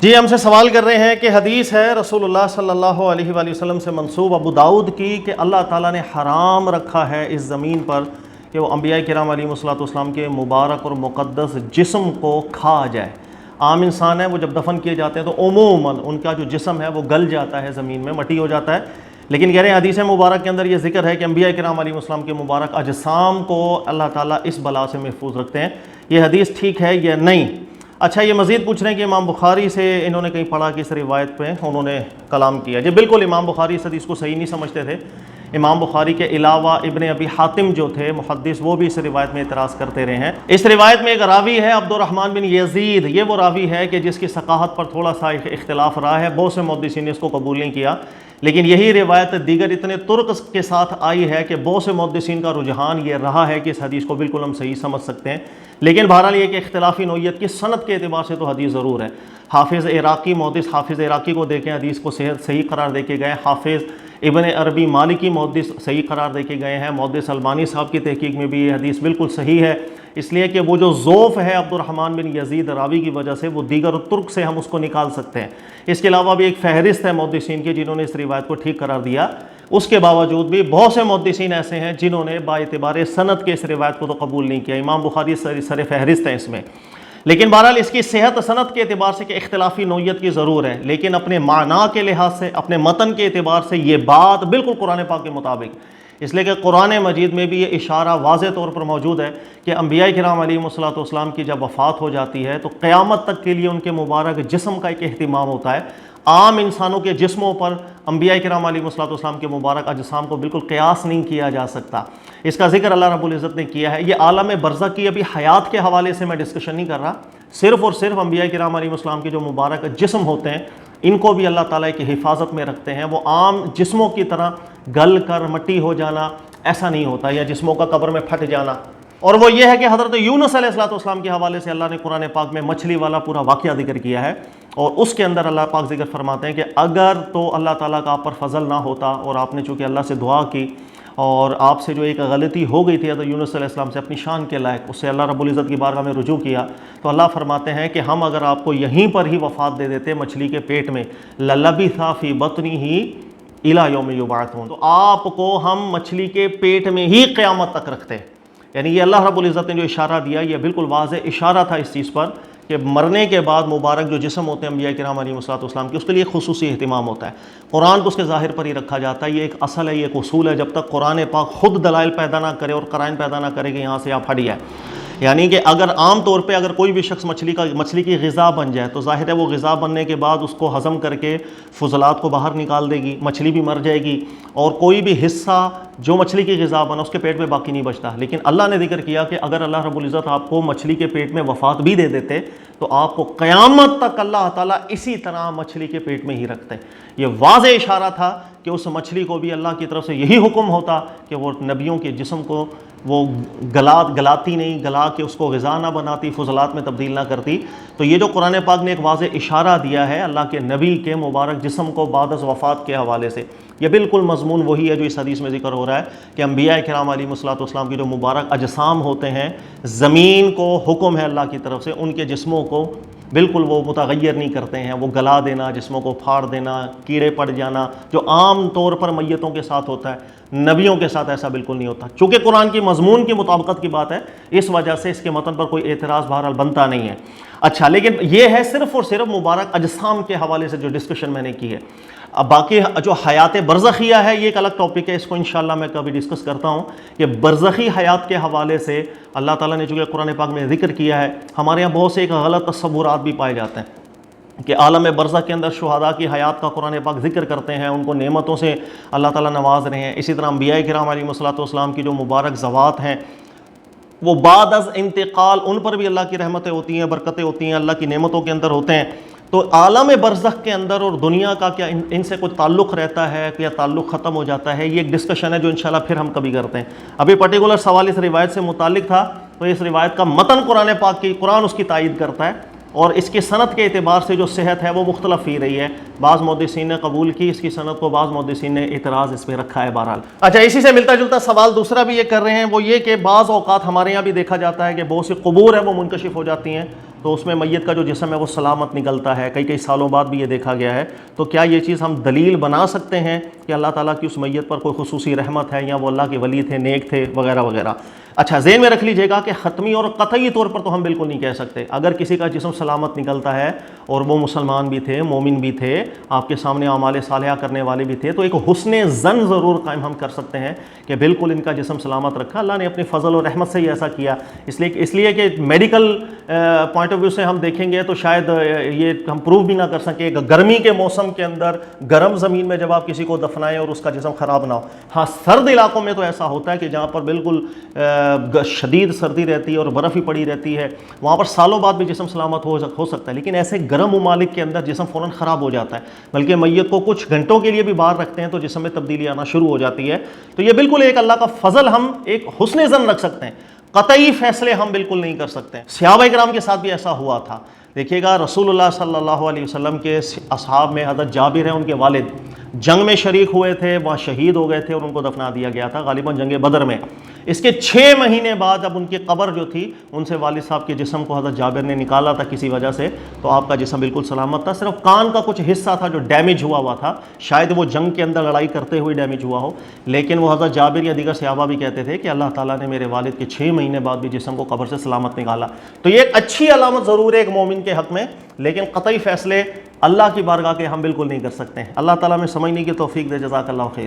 جی हमसे सवाल कर रहे हैं कि हदीस है रसूलुल्लाह सल्लल्लाहु अलैहि वसल्लम से मंसूब अबू दाऊद की कि अल्लाह ताला ने हराम रखा है इस ज़मीन पर कि वो अंबिया किराम अलैहिस्सलाम के मुबारक और मुक़द्दस जिस्म को खा जाए। आम इंसान है वो जब दफन किए जाते हैं तो उमूमन उनका जो जिस्म है वो गल जाता है, ज़मीन में मट्टी हो जाता है। लेकिन कह रहे हैं हदीस मुबारक के अंदर ये ज़िक्र है कि अंबिया किराम अलैहिस्सलाम के मुबारक अजसाम को अल्लाह ताला इस बला से महफूज रखते हैं। ये हदीस ठीक है या नहीं? अच्छा, ये मज़ीद पूछ रहे हैं कि इमाम बुखारी से इन्होंने कहीं पढ़ा कि इस रिवायत पे उन्होंने कलाम किया। जी बिल्कुल, इमाम बुखारी इस हदीस को सही नहीं समझते थे। इमाम बुखारी के अलावा इब्ने अबी हातिम जो थे मुहद्दिस, वो भी इस रिवायत में इतराज़ करते रहे हैं। इस रिवायत में एक रावी है अब्दुर्रहमान बिन यजीद, ये वो रावी है कि जिसकी सकाहत पर थोड़ा सा इख्तिलाफ रहा है। बहुत से मुहद्दिसीन ने इसको कबूल नहीं किया, लेकिन यही रिवायत दीगर इतने तुर्क के साथ आई है कि बहुत से मुहद्दिसीन का रुझान ये रहा है कि इस हदीस को बिल्कुल हम सही समझ सकते हैं। लेकिन बहरहाल ये कि इख्तिलाफी नौइयत की सनद के एतबार से तो हदीस ज़रूर है। हाफिज़ इराक़ी मुहद्दिस हाफिज़ इराक़ी को देखें, हदीस को सही करार दे के गए। हाफिज़ इब्ने अरबी मालिकी मुहद्दिस सही करार दे के गए हैं। मुहद्दिस अलबानी साहब की तहकीक में भी ये हदीस बिल्कुल सही है, इसलिए कि वो जो ज़ौफ़ है अब्दुर्रहमान बिन यजीद रावी की वजह से वो दीगर तुर्क से हम उसको निकाल सकते हैं। इसके अलावा भी एक फ़हरिस्त है मुहद्दिसीन की जिन्होंने इस रिवायत को ठीक करार दिया। उसके बावजूद भी बहुत से मुहद्दिसीन ऐसे हैं जिन्होंने बाएतिबार सनद के इस रिवायत को तो कबूल नहीं किया। इमाम बुखारी सर फ़हरिस्त है इसमें। लेकिन बहरहाल इसकी सेहत सनद के एतबार से कि इख्तिलाफी नौइयत की ज़रूर है, लेकिन अपने माना के लिहाज से, अपने मतन के एतबार से ये बात बिल्कुल कुरान पाक के मुताबिक, इसलिए कि कुरान मजीद में भी ये इशारा वाज़े तौर पर मौजूद है कि अंबिया किराम अलैहिस्सलाम की जब वफ़ात हो जाती है तो क़यामत तक के लिए उनके मुबारक जिस्म का एक एहतिमाम होता है। आम इंसानों के जिस्मों पर अंबिया किराम अलैहिस्सलाम के मुबारक अजसाम को बिल्कुल क़यास नहीं किया जा सकता। इसका जिक्र अल्लाह रब्बुल इज़्ज़त ने किया है। ये आलम बरज़ख की अभी हयात के हवाले से मैं डिस्कशन नहीं कर रहा, सिर्फ़ और सिर्फ अंबिया किराम अलैहिस्सलाम के जो मुबारक जिस्म होते हैं इनको भी अल्लाह ताला की हिफाजत में रखते हैं। वो आम जिस्मों की तरह गल कर मट्टी हो जाना ऐसा नहीं होता, या जिस्मों का कब्र में फट जाना। और वो ये है कि हज़रत यूनुस अलैहिस्सलाम के हवाले से अल्लाह ने कुरान पाक में मछली वाला पूरा वाक़या जिक्र किया है, और उसके अंदर अल्लाह पाक जिक्र फरमाते हैं कि अगर तो अल्लाह ताला का आप पर फजल ना होता और आपने चूँकि अल्लाह से दुआ की और आपसे जो एक गलती हो गई थी तो यूनुस अलैहिस्सलाम से अपनी शान के लायक, उससे अल्लाह रब्बुल इज़्ज़त की बारगाह में रुजू किया, तो अल्लाह फरमाते हैं कि हम अगर आपको यहीं पर ही वफ़ात दे देते मछली के पेट में, ललबिथा फ़ी बत्निही इला यौम युबअसून, तो आपको हम मछली के पेट में ही क़यामत तक रखते हैं। यानी ये अल्लाह रब्बुल इज़्ज़त ने जो इशारा दिया ये बिल्कुल वाज़ेह इशारा था इस चीज़ पर कि मरने के बाद मुबारक जो जिस्म होते हैं अंबिया किराम अलैहिस्सलाम के, उसके लिए खुसूसी एहतिमाम होता है। कुरान को उसके ज़ाहिर पर ही रखा जाता है। ये एक असल है, ये एक उसूल है। जब तक कुरान पाक खुद दलाइल पैदा ना करे और कराइन पैदा ना करे कि यहाँ से आप हट जाए, यानी कि अगर आम तौर पे अगर कोई भी शख्स मछली की ग़िज़ा बन जाए तो ज़ाहिर है वो ग़िज़ा बनने के बाद उसको हज़म करके फुज़लात को बाहर निकाल देगी, मछली भी मर जाएगी, और कोई भी हिस्सा जो मछली की ग़िज़ा बना उसके पेट में बाकी नहीं बचता। लेकिन अल्लाह ने जिक्र किया कि अगर अल्लाह रब्बुल इज़्ज़त आपको मछली के पेट में वफ़ात भी दे देते तो आपको क़यामत तक अल्लाह ताला इसी तरह मछली के पेट में ही रखते। ये वाज़ेह इशारा था कि उस मछली को भी अल्लाह की तरफ से यही हुक्म होता कि वो नबियों के जिस्म को वो गलाती नहीं, गला के उसको ग़िज़ा ना बनाती, फुज़लात में तब्दील ना करती। तो ये जो कुरान पाक ने एक वाज़ेह इशारा दिया है अल्लाह के नबी के मुबारक जिस्म को बाद अज़ वफ़ात के हवाले से, ये बिल्कुल मज़मून वही है जो इस हदीस में ज़िक्र हो रहा है कि अंबिया किराम अलैहिस्सलाम के जो मुबारक अजसाम होते हैं, ज़मीन को हुक्म है अल्लाह की तरफ से उनके जिस्मों को बिल्कुल वो मुतग़य्यर नहीं करते हैं। वो गला देना, जिस्मों को फाड़ देना, कीड़े पड़ जाना, जो आम तौर पर मैयतों के साथ होता है, नबियों के साथ ऐसा बिल्कुल नहीं होता। चूँकि कुरान की मज़मून की मुताबिकत की बात है, इस वजह से इसके मतन पर कोई एतराज़ बहरहाल बनता नहीं है। अच्छा, लेकिन ये है सिर्फ़ और सिर्फ मुबारक अजसाम के हवाले से जो डिस्कशन मैंने की है। अब बाकी जो हयात बरज़खिया है ये एक अलग टॉपिक है, इसको इंशाअल्लाह मैं कभी डिस्कस करता हूँ कि बरज़खी हयात के हवाले से अल्लाह ताला ने चूँकि कुरान पाक में ज़िक्र किया है, हमारे यहाँ बहुत से एक गलत तस्वुरात भी पाए जाते हैं कि आलम बरज़ख के अंदर शुहदा की हयात का कुरान पाक ज़िक्र करते हैं, उनको नेमतों से अल्लाह ताला नवाज़ रहे हैं। इसी तरह अंबिया किराम अलैहिस्सलाम की जो मुबारक ज़वात हैं वो बाद अज़ इंतकाल उन पर भी अल्लाह की रहमतें होती हैं, बरकतें होती हैं, अल्लाह की नेमतों के अंदर होते हैं। तो आलम बरज़ख के अंदर और दुनिया का क्या इनसे कोई ताल्लुक़ रहता है या ताल्लुक़ ख़त्म हो जाता है, ये एक डिस्कशन है जो इंशाल्लाह फिर हम कभी करते हैं। अभी पर्टिकुलर सवाल इस रिवायत से मुताल्लिक़ था, तो इस रिवायत का मतन कुरान पाक की कुरान उसकी तायीद करता है, और इसकी सनद के एतबार से जो सेहत है वो मुख्तलफ ही रही है। बाज़ मुहद्दिसीन ने कबूल की इसकी सनद को, बाज़ मुहद्दिसीन ने इतराज़ इस पर रखा है। बहरहाल अच्छा, इसी से मिलता जुलता सवाल दूसरा भी ये कर रहे हैं, वो ये कि बाज़ औक़ात हमारे यहाँ भी देखा जाता है कि बहुत सी क़ुबूर है वो मुनकशिफ़ हो जाती हैं تو اس میں میت کا جو جسم ہے وہ سلامت نکلتا ہے، کئی سالوں بعد بھی یہ دیکھا گیا ہے، تو کیا یہ چیز ہم دلیل بنا سکتے ہیں کہ اللہ تعالیٰ کی اس میت پر کوئی خصوصی رحمت ہے یا وہ اللہ کے ولی تھے، نیک تھے وغیرہ وغیرہ؟ اچھا، ذہن میں رکھ لیجئے گا کہ حتمی اور قطعی طور پر تو ہم بالکل نہیں کہہ سکتے۔ اگر کسی کا جسم سلامت نکلتا ہے اور وہ مسلمان بھی تھے، مومن بھی تھے، آپ کے سامنے اعمال صالحہ کرنے والے بھی تھے، تو ایک حسن ظن ضرور قائم ہم کر سکتے ہیں کہ بالکل ان کا جسم سلامت رکھا، اللہ نے اپنی فضل اور رحمت سے ہی ایسا کیا۔ اس لیے کہ میڈیکل پوائنٹ آف ویو سے ہم دیکھیں گے تو شاید یہ ہم پروو بھی نہ کر سکیں کہ گرمی کے موسم کے اندر گرم زمین میں جب آپ کسی کو دفنائیں اور اس کا جسم خراب نہ ہو۔ ہاں، سرد علاقوں میں تو ایسا ہوتا ہے کہ جہاں پر بالکل شدید سردی رہتی ہے اور برف ہی پڑی رہتی ہے، وہاں پر سالوں بعد بھی جسم سلامت ہو سکتا ہے، لیکن ایسے گرم ممالک کے اندر جسم فوراً خراب ہو جاتا ہے، بلکہ میت کو کچھ گھنٹوں کے لیے بھی باہر رکھتے ہیں تو جسم میں تبدیلی آنا شروع ہو جاتی ہے۔ تو یہ بالکل ایک اللہ کا فضل، ہم ایک حسن ظن رکھ سکتے ہیں، قطعی فیصلے ہم بالکل نہیں کر سکتے۔ صحابہ کرام کے ساتھ بھی ایسا ہوا تھا۔ دیکھیے گا، رسول اللہ صلی اللہ علیہ وسلم کے اصحاب میں حضرت جابر ہیں، ان کے والد جنگ میں شریک ہوئے تھے، وہاں شہید ہو گئے تھے اور ان کو دفنا دیا گیا تھا، غالباً جنگ بدر میں۔ اس کے 6 مہینے بعد اب ان کی قبر جو تھی، ان سے والد صاحب کے جسم کو حضرت جابر نے نکالا تھا کسی وجہ سے، تو آپ کا جسم بالکل سلامت تھا، صرف کان کا کچھ حصہ تھا جو ڈیمیج ہوا تھا، شاید وہ جنگ کے اندر لڑائی کرتے ہوئے ڈیمیج ہوا ہو، لیکن وہ حضرت جابر یا دیگر صحابہ بھی کہتے تھے کہ اللہ تعالیٰ نے میرے والد کے 6 مہینے بعد بھی جسم کو قبر سے سلامت نکالا۔ تو یہ ایک اچھی علامت ضرور ہے ایک مومن کے حق میں، لیکن قطعی فیصلے اللہ کی بارگاہ کے ہم بالکل نہیں کر سکتے ہیں۔ اللہ تعالیٰ میں سمجھنے کی توفیق دے۔ جزاک اللہ خیر۔